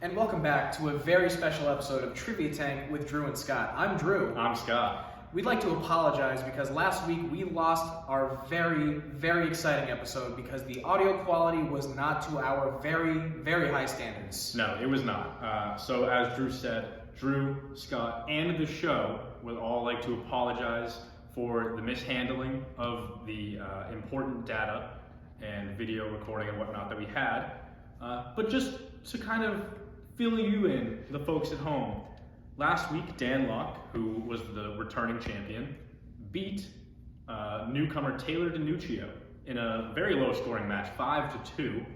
And welcome back to a very special episode of Trivia Tank with Drew and Scott. I'm Drew. I'm Scott. We'd like to apologize because last week we lost our very, very exciting episode because the audio quality was not to our very, very high standards. No, it was not. So as Drew said, Drew, Scott, and the show would all like to apologize for the mishandling of the important data and video recording and whatnot that we had. But just to kind of fill you in, the folks at home, last week Dan Locke, who was the returning champion, beat newcomer Taylor DiNuccio in a very low scoring match, 5-2.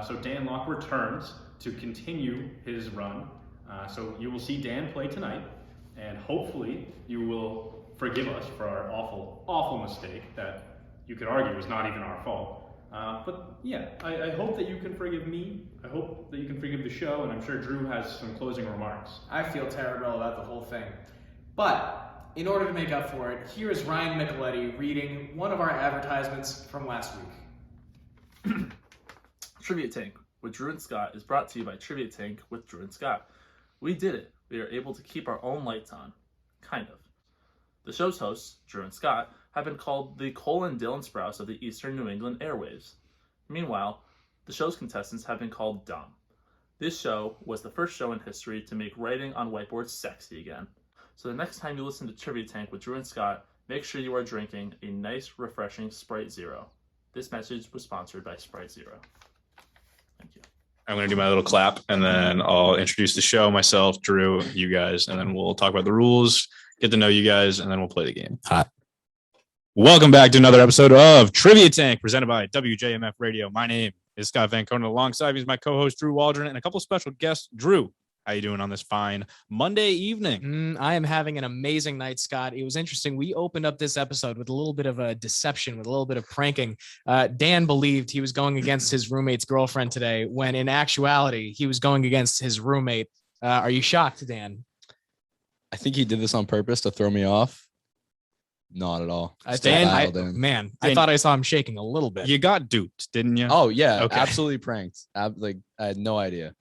So Dan Locke returns to continue his run. So you will see Dan play tonight, and hopefully you will forgive us for our awful mistake that you could argue was not even our fault. But yeah, I hope that you can forgive me. I hope that you can forgive the show, and I'm sure Drew has some closing remarks. I feel terrible about the whole thing. But in order to make up for it, here is Ryan Micheletti reading one of our advertisements from last week. Trivia Tank with Drew and Scott is brought to you by Trivia Tank with Drew and Scott. We did it. We are able to keep our own lights on. Kind of. The show's hosts, Drew and Scott, have been called the Cole and Dylan Sprouse of the Eastern New England airwaves. Meanwhile, the show's contestants have been called dumb. This show was the first show in history to make writing on whiteboards sexy again. So the next time you listen to Trivia Tank with Drew and Scott, make sure you are drinking a nice, refreshing Sprite Zero. This message was sponsored by Sprite Zero. Thank you. I'm going to do my little clap, and then I'll introduce the show, myself, Drew, you guys, and then we'll talk about the rules, get to know you guys, and then we'll play the game. Hot. Welcome back to another episode of Trivia Tank, presented by WJMF Radio. My name is Scott Vancoughnett. Alongside me is my co-host, Drew Waldron, and a couple special guests. Drew, how you doing on this fine Monday evening? I am having an amazing night, Scott. It was interesting. We opened up this episode with a little bit of a deception, with a little bit of pranking. Dan believed he was going against his roommate's girlfriend today, when in actuality, he was going against his roommate. Are you shocked, Dan? I think he did this on purpose to throw me off. Not at all. I Dan, thought I saw him shaking a little bit. You got duped, didn't you? Oh, yeah. Okay. Absolutely pranked. I had no idea.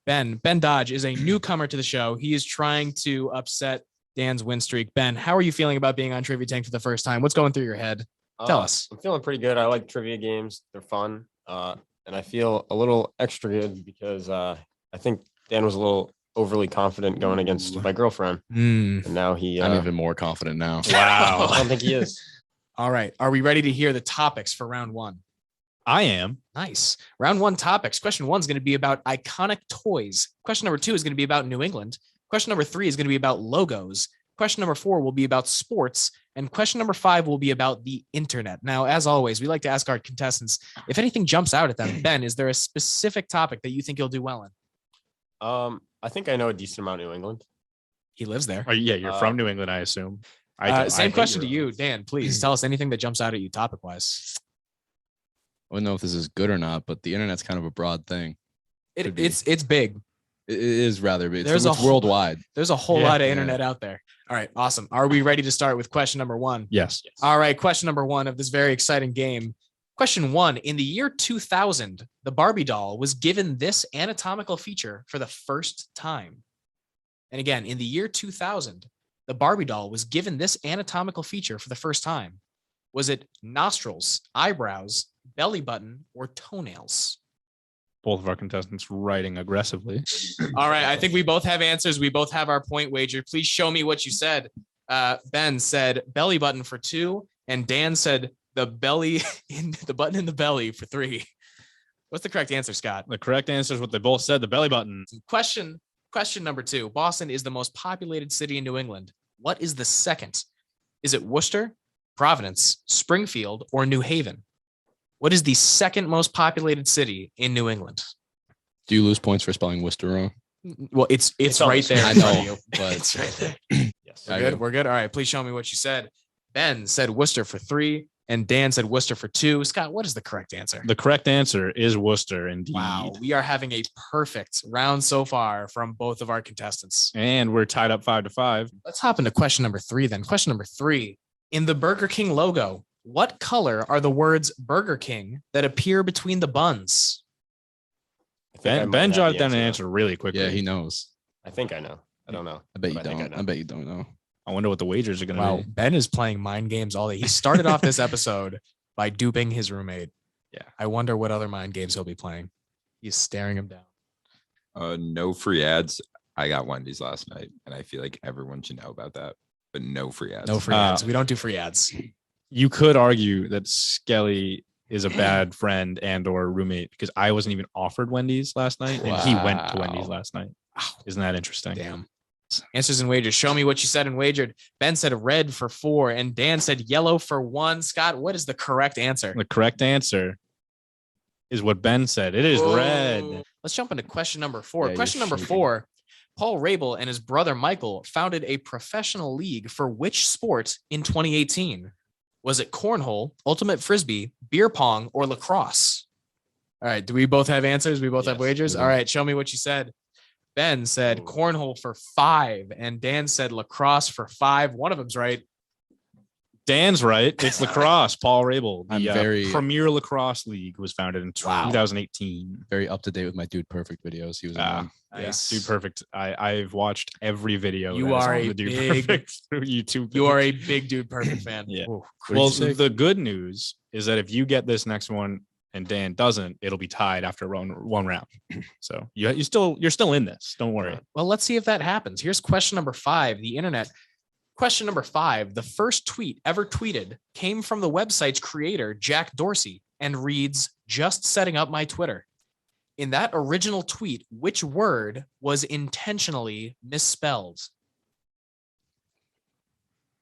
Ben Dodge is a newcomer to the show. He is trying to upset Dan's win streak. Ben, how are you feeling about being on Trivia Tank for the first time? What's going through your head? Tell us. I'm feeling pretty good. I like trivia games. They're fun. And I feel a little extra good because I think Dan was a little overly confident going against my girlfriend. And now I'm even more confident now. Wow. I don't think he is. All right. Are we ready to hear the topics for round one? I am. Nice. Round one topics. Question one is going to be about iconic toys. Question number two is going to be about New England. Question number three is going to be about logos. Question number four will be about sports. And question number five will be about the internet. Now, as always, we like to ask our contestants, if anything jumps out at them, Ben, is there a specific topic that you think you'll do well in? I think I know a decent amount of New England. He lives there. Oh, yeah, you're from New England, I assume. Same question to you, Dan. Please tell us anything that jumps out at you topic-wise. I don't know if this is good or not, but the internet's kind of a broad thing. It's big. It is rather big. It's worldwide. There's a whole lot of internet out there. All right, awesome. Are we ready to start with question number one? Yes. All right, question number one of this very exciting game. Question one, in the year 2000, the Barbie doll was given this anatomical feature for the first time. And again, in the year 2000, the Barbie doll was given this anatomical feature for the first time. Was it nostrils, eyebrows, belly button, or toenails? Both of our contestants writing aggressively. All right, I think we both have answers. We both have our point wager. Please show me what you said. Ben said belly button for 2, and Dan said the button in the belly for 3. What's the correct answer, Scott? The correct answer is what they both said, the belly button. Question number 2. Boston is the most populated city in New England. What is the second? Is it Worcester, Providence, Springfield, or New Haven? What is the second most populated city in New England? Do you lose points for spelling Worcester wrong? Well, it's right there. I know, but it's right there. Yes. We're good. All right, please show me what you said. Ben said Worcester for 3, and Dan said Worcester for 2. Scott, what is the correct answer? The correct answer is Worcester, indeed. Wow, we are having a perfect round so far from both of our contestants. And we're tied up 5-5. Let's hop into question number 3 then. Question number 3. In the Burger King logo, what color are the words Burger King that appear between the buns? think I Ben, might ben have jotted the down an though. answer really quickly. Yeah, he knows. I think I know. I don't know. I bet you but I think I don't. know. I bet you don't know. I wonder what the wagers are going to Wow, be. Ben is playing mind games all day. He started off this episode by duping his roommate. Yeah. I wonder what other mind games he'll be playing. He's staring him down. No free ads. I got Wendy's last night, and I feel like everyone should know about that. But no free ads. No free ads. We don't do free ads. You could argue that Skelly is a bad friend and or roommate because I wasn't even offered Wendy's last night and he went to Wendy's Wow. last night. Isn't that interesting? Damn. Answers and wagers. Show me what you said and wagered. Ben said red for 4 and Dan said yellow for 1. Scott, what is the correct answer? The correct answer is what Ben said. It is red. Let's jump into question number 4. Yeah, Question you're number cheating. 4. Paul Rabel and his brother Michael founded a professional league for which sport in 2018? Was it cornhole, ultimate frisbee, beer pong, or lacrosse? All right. Do we both have answers? We both have Yes, wagers. we All do. right. Show me what you said. Ben said Ooh. cornhole for 5, and Dan said lacrosse for 5. One of them's right. Dan's right. It's lacrosse. Paul Rabel. I'm The very- Premier Lacrosse League was founded in Wow. 2018. Very up to date with my Dude Perfect videos. He was in one. Nice. Dude Perfect. I've watched every video. You that is are on a the Dude big- Perfect through YouTube. You are a big Dude Perfect fan. Yeah. Ooh, Well, What did you say? the good news is that if you get this next one and Dan doesn't, it'll be tied after one round. So you're still in this. Don't worry. Well, let's see if that happens. Here's question number 5. The internet. Question number 5. The first tweet ever tweeted came from the website's creator, Jack Dorsey, and reads, "Just setting up my Twitter." In that original tweet, which word was intentionally misspelled?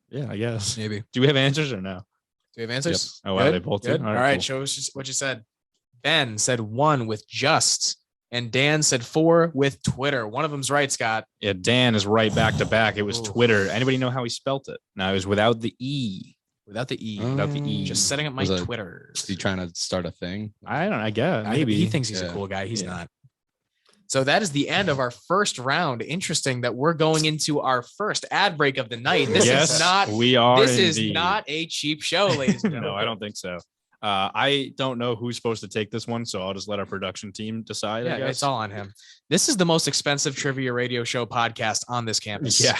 Yeah, I guess. Maybe. Do we have answers or no? Do we have answers? Oh, wow, Good? they both Good. did? All All right, right, show us what you said. Ben said 1 with just, and Dan said 4 with Twitter. One of them's right, Scott. Yeah, Dan is right back to back. It was Ooh. Twitter. Anybody know how he spelt it? No, it was without the E. Without the E. Without the E. Just setting up my Was it- Twitter. Is he trying to start a thing? I guess. Maybe. He thinks he's a Yeah. cool guy. He's Yeah. not. So that is the end of our first round. Interesting that we're going into our first ad break of the night. This yes, is not. we are. This is indeed. not a cheap show, ladies and No, gentlemen. I don't think so. I don't know who's supposed to take this one, so I'll just let our production team decide. I Yeah, guess. it's all on him. This is the most expensive trivia radio show podcast on this campus. Yeah,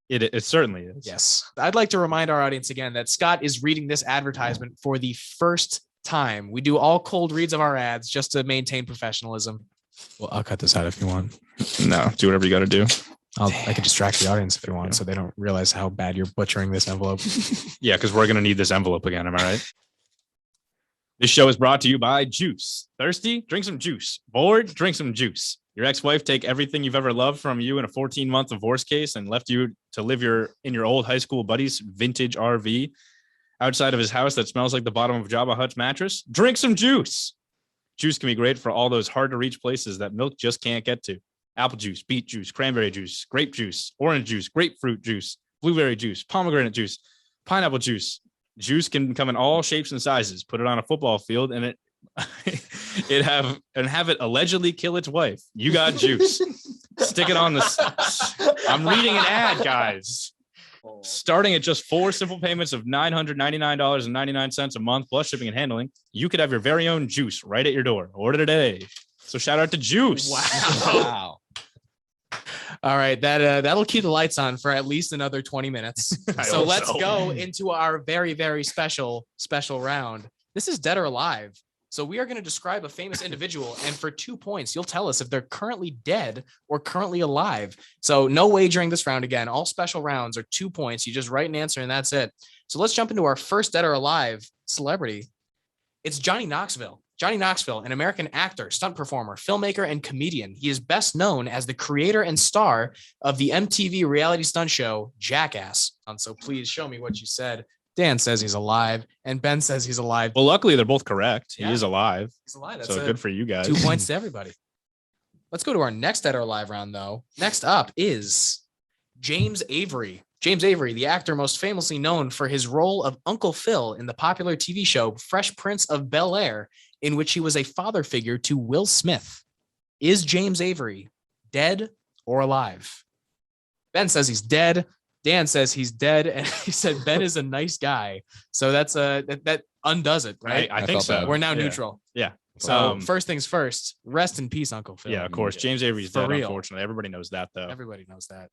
it certainly is. Yes. I'd like to remind our audience again that Scott is reading this advertisement for the first time. We do all cold reads of our ads just to maintain professionalism. Well, I'll cut this out if you want. No, do whatever you got to do. I could distract the audience if you want, so they don't realize how bad you're butchering this envelope. Yeah, because we're gonna need this envelope again. Am I right? This show is brought to you by Juice. Thirsty? Drink some juice. Bored? Drink some juice. Your ex-wife take everything you've ever loved from you in a 14-month divorce case and left you to live in your old high school buddy's vintage RV outside of his house that smells like the bottom of Jabba Hutt's mattress? Drink some juice. Juice can be great for all those hard-to-reach places that milk just can't get to. Apple juice, beet juice, cranberry juice, grape juice, orange juice, grapefruit juice, blueberry juice, pomegranate juice, pineapple juice. Juice can come in all shapes and sizes. Put it on a football field and have it allegedly kill its wife. You got juice. Stick it on the. I'm reading an ad, guys. Starting at just 4 simple payments of $999.99 a month plus shipping and handling, you could have your very own juice right at your door. Order today. So shout out to Juice. Wow. All right, that'll keep the lights on for at least another 20 minutes. I So hope let's so. go into our very, very special round. This is Dead or Alive. So we are going to describe a famous individual, and for 2 points, you'll tell us if they're currently dead or currently alive. So no wagering this round again. All special rounds are 2 points. You just write an answer, and that's it. So let's jump into our first Dead or Alive celebrity. It's Johnny Knoxville. Johnny Knoxville, an American actor, stunt performer, filmmaker, and comedian. He is best known as the creator and star of the MTV reality stunt show Jackass. So please show me what you said. Dan says he's alive, and Ben says he's alive. Well, luckily they're both correct. Yeah. He is alive. He's alive. That's So good for you guys. 2 points to everybody. Let's go to our next Dead or Alive round, though. Next up is James Avery. James Avery, the actor most famously known for his role of Uncle Phil in the popular TV show Fresh Prince of Bel-Air, in which he was a father figure to Will Smith. Is James Avery dead or alive? Ben says he's dead. Dan says he's dead, and he said Ben is a nice guy. So that's that undoes it, right? I I think felt so. bad. We're now Yeah. neutral. Yeah. So first things first, rest in peace, Uncle Phil. Yeah, of course. James Avery's For dead, real. unfortunately. Everybody knows that, though. Everybody knows that.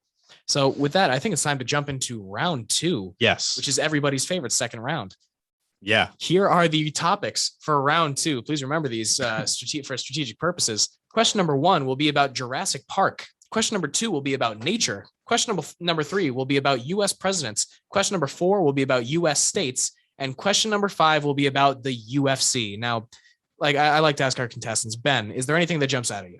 So with that, I think it's time to jump into round 2, Yes. which is everybody's favorite second round. Yeah. Here are the topics for round 2. Please remember these for strategic purposes. Question number 1 will be about Jurassic Park. Question number 2 will be about nature. Question number 3 will be about U.S. presidents. Question number 4 will be about U.S. states. And question number 5 will be about the UFC. Now, like I like to ask our contestants, Ben, is there anything that jumps out at you?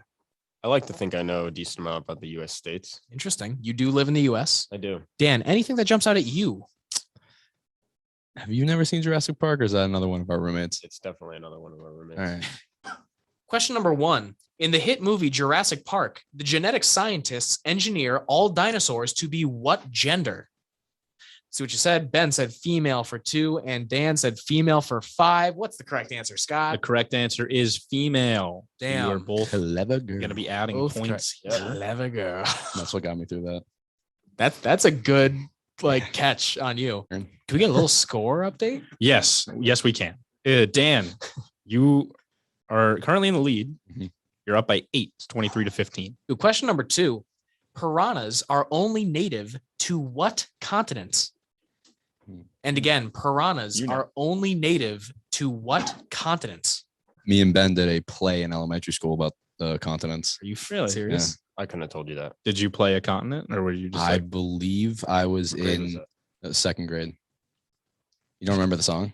I like to think I know a decent amount about the U.S. states. Interesting. You do live in the U.S. I do. Dan, anything that jumps out at you? Have you never seen Jurassic Park, or is that another one of our roommates? It's definitely another one of our roommates. All right. Question number 1. In the hit movie Jurassic Park, the genetic scientists engineer all dinosaurs to be what gender? See what you said. Ben said female for 2, and Dan said female for 5. What's the correct answer, The Scott? correct answer is female. Damn. You are both Clever girl. going to be adding Both points. Clever girl. That's what got me through that. That's a good catch on you. Can we get a little score update? Yes, we can. Dan, you are currently in the lead. Mhm. You're up by 8. It's 23-15. Ooh, question number 2. Piranhas are only native to what continent? And again, piranhas You know. are only native to what continent? Me and Ben did a play in elementary school about the continents. Are you serious? I couldn't have told you that. Did you play a continent, or were you just I like, believe I was What grade was in that? second grade. You don't remember the song?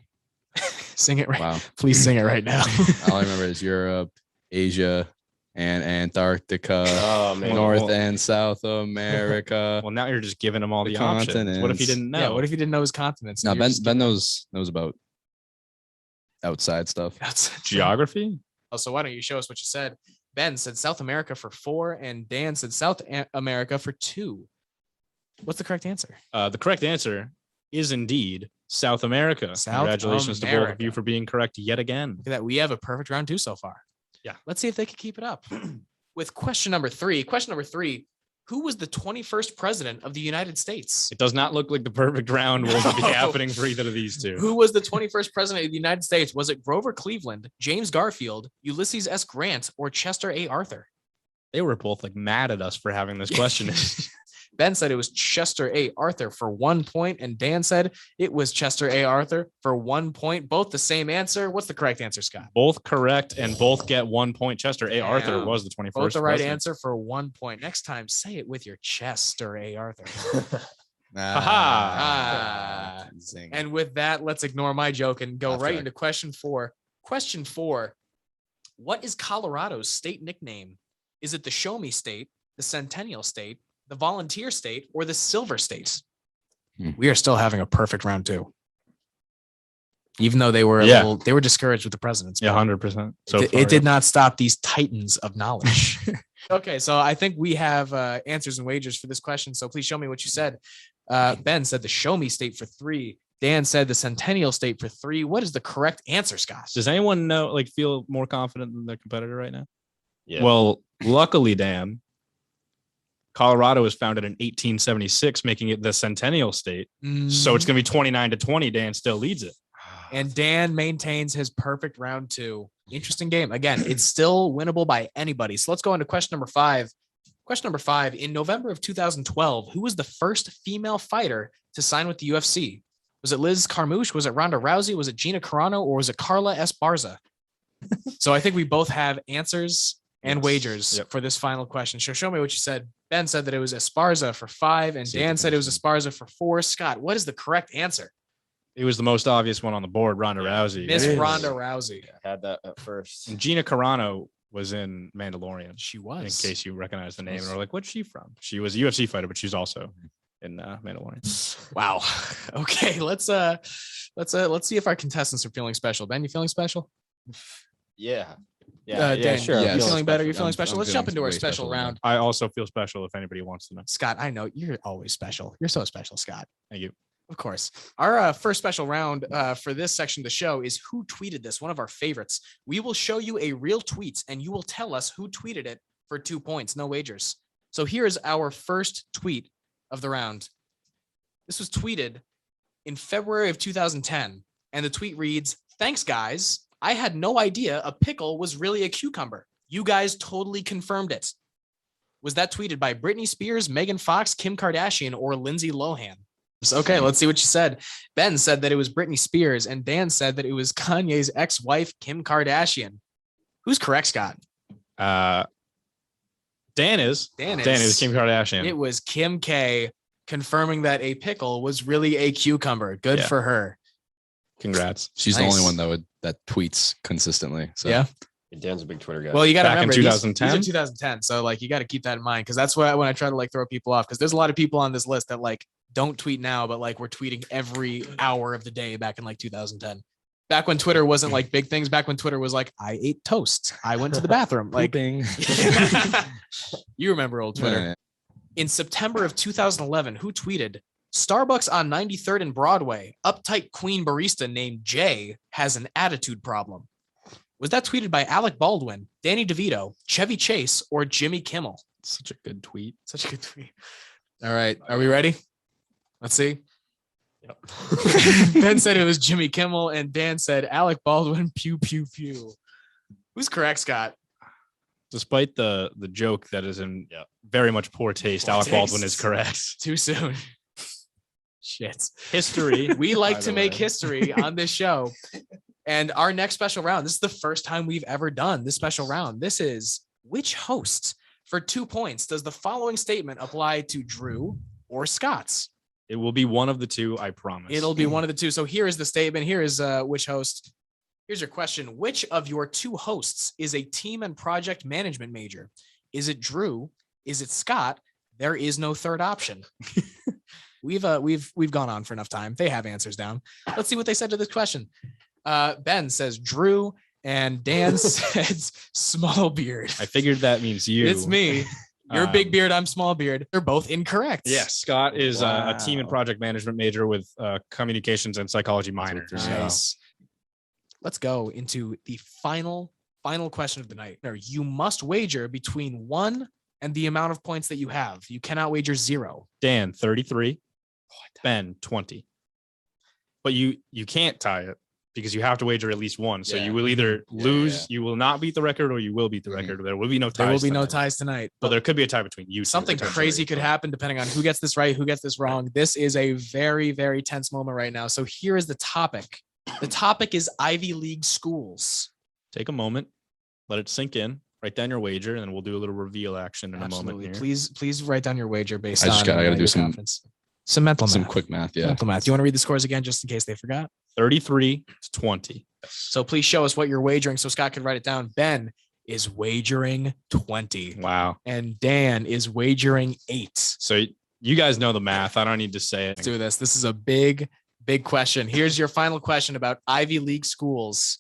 Sing it right. Wow. Please sing it right now. All I remember is Europe, Asia, and Antarctica, Oh man. North and South America. well, now you're just giving them all The the options. What if you continents. didn't know? Yeah, what if you didn't know his continents? No, You're Ben just Ben giving- knows about outside stuff. That's Geography? Oh, so why don't you show us what you said? Ben said South America for 4, and Dan said South America for 2. What's the correct answer? The correct answer is indeed South America. South Congratulations to both of America. you for being correct yet again. Look at that. We have a perfect round 2 so far. Yeah. Let's see if they can keep it up. With question number 3. Question number 3. Who was the 21st president of the United States? It does not look like the perfect round will be No. happening for either of these two. Who was the 21st president of the United States? Was it Grover Cleveland, James Garfield, Ulysses S. Grant, or Chester A. Arthur? They were both like mad at us for having this question. Ben said it was Chester A. Arthur for 1 point, and Dan said it was Chester A. Arthur for 1 point. Both the same answer. What's the correct answer, Scott? Both correct and both get 1 point. Chester A. Arthur Damn. was the 21st. Both the right president. answer for 1 point. Next time, say it with your Chester A. Arthur. Ah. Zing. And with that, let's ignore my joke and go That's right right. into question 4. Question 4. What is Colorado's state nickname? Is it the Show Me State, the Centennial State, the Volunteer State, or the Silver State? We are still having a perfect round 2. Even though they were they were discouraged with the presidents. Yeah, but 100%. So it did not stop these titans of knowledge. Okay, so I think we have answers and wagers for this question. So please show me what you said. Ben said the Show Me State for 3. Dan said the Centennial State for 3. What is the correct answer, Scott? Does anyone know, like, feel more confident than their competitor right now? Yeah. Well, luckily, Dan, Colorado was founded in 1876, making it the Centennial State. So it's going to be 29-20. Dan still leads it. And Dan maintains his perfect round 2. Interesting game. Again, it's still winnable by anybody. So let's go into question number 5. Question number 5. In November of 2012, who was the first female fighter to sign with the UFC? Was it Liz Carmouche? Was it Ronda Rousey? Was it Gina Carano? Or was it Carla Esparza? So I think we both have answers and Yes. wagers Yep. for this final question. So show me what you said. Ben said that it was Esparza for 5, and See Dan the said it was question. Esparza for 4. Scott, what is the correct answer? It was the most obvious one on the board, Ronda Rousey. Miss is. Ronda Rousey. Had that at first. And Gina Carano was in Mandalorian, She in was. case you recognize the name. And we're like, what's she from? She was a UFC fighter, but she's also in Mandalorian. Wow. Okay, let's see if our contestants are feeling special. Ben, you feeling special? Yeah. Yeah. Dan, sure. you Yes. feeling better? You're feeling I'm special. Let's feeling jump into our way special special, round. I also feel special if anybody wants to know. Scott, I know you're always special. You're so special, Scott. Thank you. Of course. Our first special round for this section of the show is Who Tweeted This? One of our favorites. We will show you a real tweet and you will tell us who tweeted it for 2 points. No wagers. So here is our first tweet of the round. This was tweeted in February of 2010. And the tweet reads, "Thanks, guys. I had no idea a pickle was really a cucumber. You guys totally confirmed it. Was that tweeted by Britney Spears, Megan Fox, Kim Kardashian, or Lindsay Lohan? Okay, let's see what you said. Ben said that it was Britney Spears, and Dan said that it was Kanye's ex-wife, Kim Kardashian. Who's correct, Scott? Dan is Kim Kardashian. It was Kim K, confirming that a pickle was really a cucumber. Good for her. Congrats. She's the only one that tweets consistently. So. Yeah. Dan's a big Twitter guy. Well, you got to remember in 2010. These are 2010, so like you got to keep that in mind because that's why when I try to like throw people off because there's a lot of people on this list that like don't tweet now, but like we're tweeting every hour of the day back in like 2010. Back when Twitter wasn't like big things. Back when Twitter was like I ate toast. I went to the bathroom. Like you remember old Twitter. Yeah. In September of 2011, who tweeted? Starbucks on 93rd and Broadway. Uptight queen barista named Jay has an attitude problem. Was that tweeted by Alec Baldwin, Danny DeVito, Chevy Chase, or Jimmy Kimmel? Such a good tweet. Such a good tweet. All right. Are we ready? Let's see. Yep. Ben said it was Jimmy Kimmel, and Dan said Alec Baldwin, pew, pew, pew. Who's correct, Scott? Despite the joke that is in very much poor taste, Alec Baldwin is correct. Too soon. Shit. History. We like to make history on this show. And our next special round, this is the first time we've ever done this special round. This is which host for 2 points does the following statement apply to Drew or Scott's? It will be one of the two, I promise. It'll be one of the two. So here is the statement. Here is which host. Here's your question. Which of your 2 hosts is a team and project management major? Is it Drew? Is it Scott? There is no third option. We've gone on for enough time. They have answers down. Let's see what they said to this question. Ben says Drew, and Dan says small beard. I figured that means you. It's me. You're big beard. I'm small beard. They're both incorrect. Yes, Scott is a team and project management major with communications and psychology minor. Nice. Let's go into the final question of the night. You must wager between 1 and the amount of points that you have. You cannot wager 0. Dan 33, Ben 20. But you can't tie it because you have to wager at least 1. So you will either lose, you will not beat the record, or you will beat the record. There will be no ties. There will be no ties tonight. But there could be a tie between you. Something crazy could happen depending on who gets this right, who gets this wrong. This is a very, very tense moment right now. So here is the topic. The topic is Ivy League schools. Take a moment, let it sink in. Write down your wager, and then we'll do a little reveal action in a moment here. Please write down your wager based on. I got to do some mental math. Some quick math. Yeah. Mental math. You want to read the scores again, just in case they forgot? 33 to 20. So please show us what you're wagering, so Scott can write it down. Ben is wagering 20. Wow. And Dan is wagering 8. So you guys know the math. I don't need to say it. Let's do this. This is a big question. Here's your final question about Ivy League schools.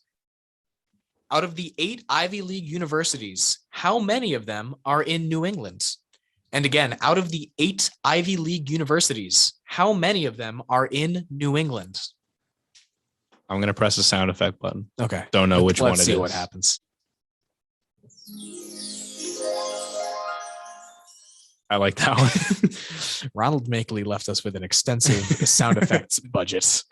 Out of the 8 Ivy League universities, how many of them are in New England? And again, out of the 8 Ivy League universities, how many of them are in New England? I'm going to press the sound effect button. Okay. Don't know which one it is. Let's see what happens. I like that one. Ronald Makeley left us with an extensive sound effects budget.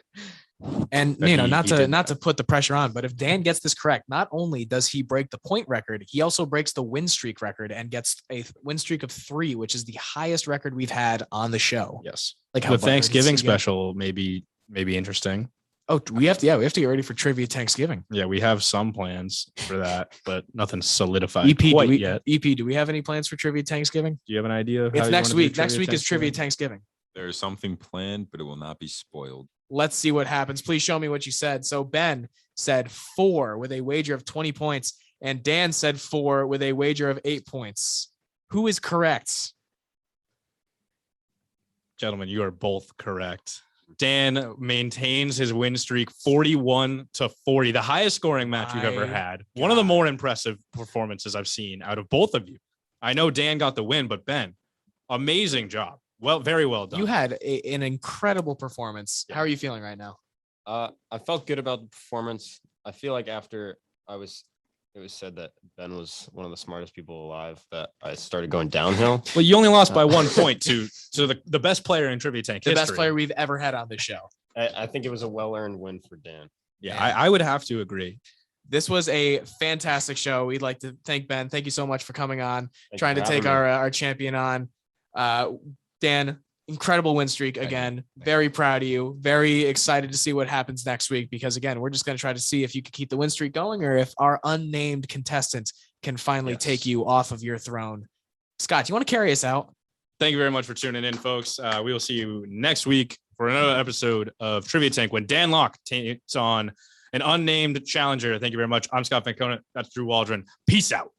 And But not he did to put the pressure on, but if Dan gets this correct, not only does he break the point record, he also breaks the win streak record and gets a win streak of 3, which is the highest record we've had on the show. Yes. Like The Thanksgiving special may be interesting. Oh, we have to get ready for Trivia Thanksgiving. Yeah, we have some plans for that, but nothing solidified EP, quite yet. EP, do we have any plans for Trivia Thanksgiving? Do you have an idea? Of how It's you next wanna do week. Next week is Trivia Thanksgiving. There's something planned, but it will not be spoiled. Let's see what happens. Please show me what you said. So Ben said 4 with a wager of 20 points, and Dan said 4 with a wager of 8 points. Who is correct? Gentlemen, you are both correct. Dan maintains his win streak 41 to 40, the highest scoring match you've ever had. One of the more impressive performances I've seen out of both of you. I know Dan got the win, but Ben, amazing job. Well, very well done. You had an incredible performance. How are you feeling right now? I felt good about the performance. I feel like after it was said that Ben was one of the smartest people alive, that I started going downhill. Well, you only lost by 1 point to the best player in Trivia Tank The history. best player we've ever had on this show. I think it was a well-earned win for Dan. Yeah, I would have to agree. This was a fantastic show. We'd like to thank Ben. Thank you so much for coming on, Thank you trying to for take having me. our champion on. Dan, incredible win streak Thank you. again. Thank you. Very proud of you. Very excited to see what happens next week because, again, we're just going to try to see if you can keep the win streak going or if our unnamed contestant can finally Yes. take you off of your throne. Scott, do you want to carry us out? Thank you very much for tuning in, folks. We will see you next week for another episode of Trivia Tank when Dan Locke takes on an unnamed challenger. Thank you very much. I'm Scott Vancoughnett. That's Drew Waldron. Peace out.